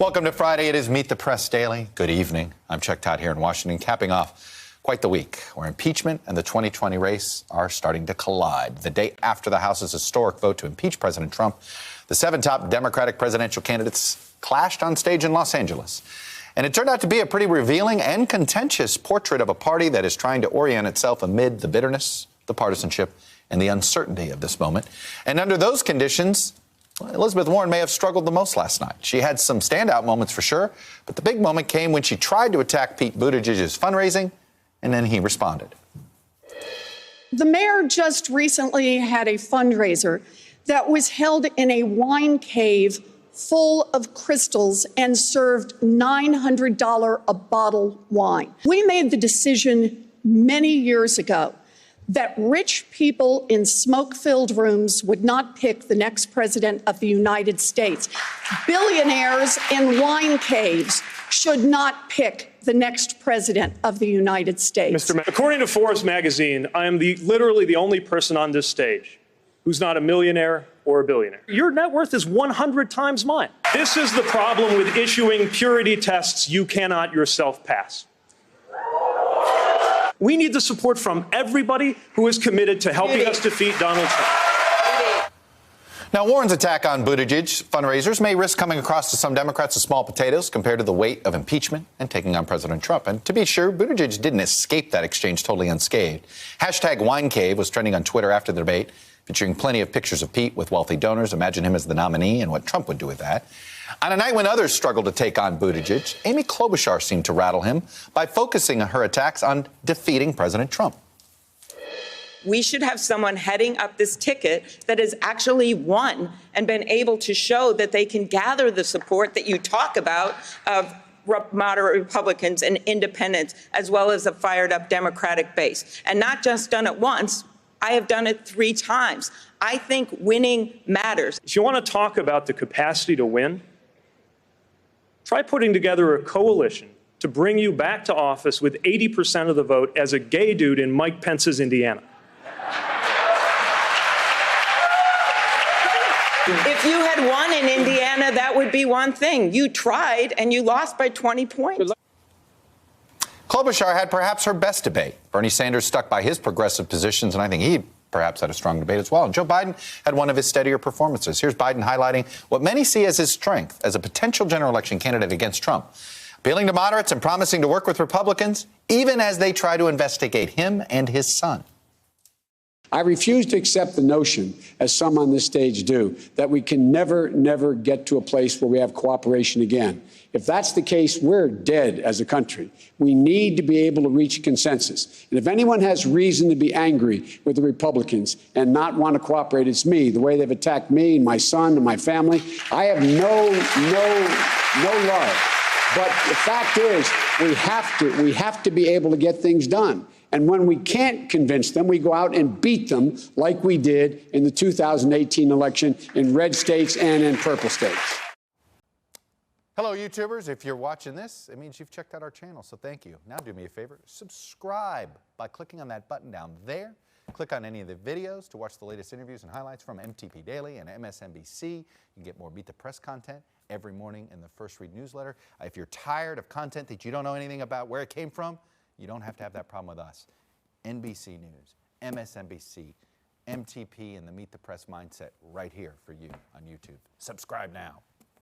Welcome to Friday. It is Meet the Press Daily. Good evening. I'm Chuck Todd here in Washington, capping off quite the week where impeachment and the 2020 race are starting to collide. The day after the House's historic vote to impeach President Trump, the 7 top Democratic presidential candidates clashed on stage in Los Angeles. And it turned out to be a pretty revealing and contentious portrait of a party that is trying to orient itself amid the bitterness, the partisanship, and the uncertainty of this moment. And under those conditions, Elizabeth Warren may have struggled the most last night. She had some standout moments for sure, but the big moment came when she tried to attack Pete Buttigieg's fundraising, and then he responded. The mayor just recently had a fundraiser that was held in a wine cave full of crystals and served $900 a bottle wine. We made the decision many years ago that rich people in smoke-filled rooms would not pick the next president of the United States. Billionaires in wine caves should not pick the next president of the United States. According to Forbes magazine, I am literally the only person on this stage who's not a millionaire or a billionaire. Your net worth is 100 times mine. This is the problem with issuing purity tests you cannot yourself pass. We need the support from everybody who is committed to helping us defeat Donald Trump. Now, Warren's attack on Buttigieg's fundraisers may risk coming across to some Democrats as small potatoes compared to the weight of impeachment and taking on President Trump. And to be sure, Buttigieg didn't escape that exchange totally unscathed. Hashtag WineCave was trending on Twitter after the debate, featuring plenty of pictures of Pete with wealthy donors. Imagine him as the nominee and what Trump would do with that. On a night when others struggled to take on Buttigieg, Amy Klobuchar seemed to rattle him by focusing her attacks on defeating President Trump. We should have someone heading up this ticket that has actually won and been able to show that they can gather the support that you talk about of moderate Republicans and independents, as well as a fired-up Democratic base. And not just done it once, I have done it 3 times. I think winning matters. If you want to talk about the capacity to win, try putting together a coalition to bring you back to office with 80% of the vote as a gay dude in Mike Pence's Indiana. If you had won in Indiana, that would be one thing. You tried and you lost by 20 points. Klobuchar had perhaps her best debate. Bernie Sanders stuck by his progressive positions, and I think he perhaps had a strong debate as well. And Joe Biden had one of his steadier performances. Here's Biden highlighting what many see as his strength as a potential general election candidate against Trump, appealing to moderates and promising to work with Republicans, even as they try to investigate him and his son. I refuse to accept the notion, as some on this stage do, that we can never get to a place where we have cooperation again. If that's the case, we're dead as a country. We need to be able to reach a consensus. And if anyone has reason to be angry with the Republicans and not want to cooperate, it's me. The way they've attacked me and my son and my family, I have no love. But the fact is, we have to be able to get things done. And when we can't convince them, we go out and beat them like we did in the 2018 election in red states and in purple states. Hello, YouTubers. If you're watching this, it means you've checked out our channel, so thank you. Now do me a favor, subscribe by clicking on that button down there. Click on any of the videos to watch the latest interviews and highlights from MTP Daily and MSNBC. You can get more Meet the Press content every morning in the First Read newsletter. If you're tired of content that you don't know anything about where it came from, you don't have to have that problem with us. NBC News, MSNBC, MTP, and the Meet the Press mindset right here for you on YouTube. Subscribe now.